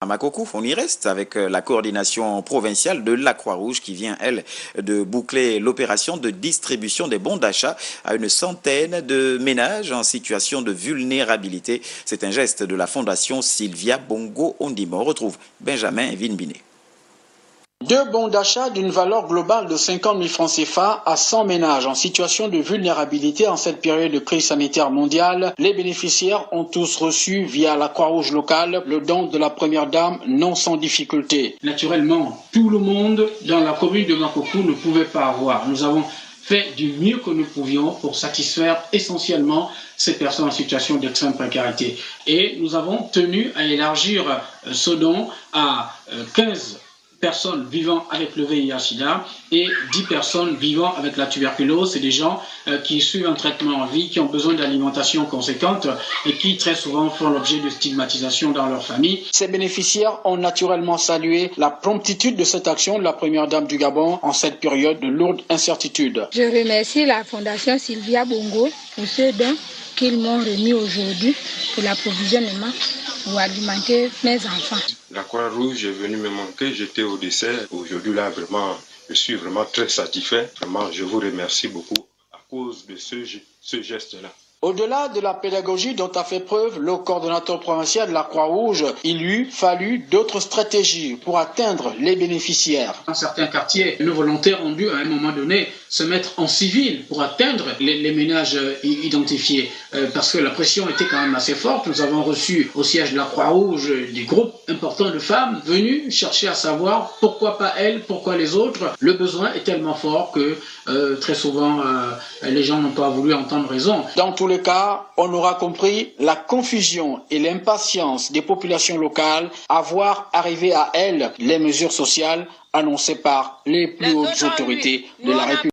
À Makoko, on y reste avec la coordination provinciale de la Croix-Rouge qui vient, elle, de boucler l'opération de distribution des bons d'achat à une centaine de ménages en situation de vulnérabilité. C'est un geste de la fondation Sylvia Bongo Ondimo. On retrouve Benjamin Vinbiné. 2 bons d'achat d'une valeur globale de 50 000 francs CFA à 100 ménages en situation de vulnérabilité en cette période de crise sanitaire mondiale. Les bénéficiaires ont tous reçu via la Croix-Rouge locale le don de la première dame non sans difficulté. Naturellement, tout le monde dans la commune de Makoko ne pouvait pas avoir. Nous avons fait du mieux que nous pouvions pour satisfaire essentiellement ces personnes en situation d'extrême précarité. Et nous avons tenu à élargir ce don à 15 personnes vivant avec le VIH-Sida et 10 personnes vivant avec la tuberculose. C'est des gens qui suivent un traitement en vie, qui ont besoin d'alimentation conséquente et qui très souvent font l'objet de stigmatisation dans leur famille. Ces bénéficiaires ont naturellement salué la promptitude de cette action de la première dame du Gabon en cette période de lourde incertitude. Je remercie la fondation Sylvia Bongo pour ce don qu'ils m'ont remis aujourd'hui pour l'approvisionnement pour alimenter mes enfants. La Croix-Rouge est venue me manquer, j'étais au dessert. Aujourd'hui, là, vraiment, je suis vraiment très satisfait. Vraiment, je vous remercie beaucoup à cause de ce geste-là. Au-delà de la pédagogie dont a fait preuve le coordonnateur provincial de la Croix-Rouge, il eût fallu d'autres stratégies pour atteindre les bénéficiaires. Dans certains quartiers, nos volontaires ont dû à un moment donné se mettre en civil pour atteindre les ménages identifiés parce que la pression était quand même assez forte. Nous avons reçu au siège de la Croix-Rouge des groupes importants de femmes venues chercher à savoir pourquoi pas elles, pourquoi les autres. Le besoin est tellement fort que très souvent les gens n'ont pas voulu entendre raison. Dans tous les cas, on aura compris la confusion et l'impatience des populations locales à voir arriver à elles les mesures sociales annoncées par les plus hautes autorités de la République.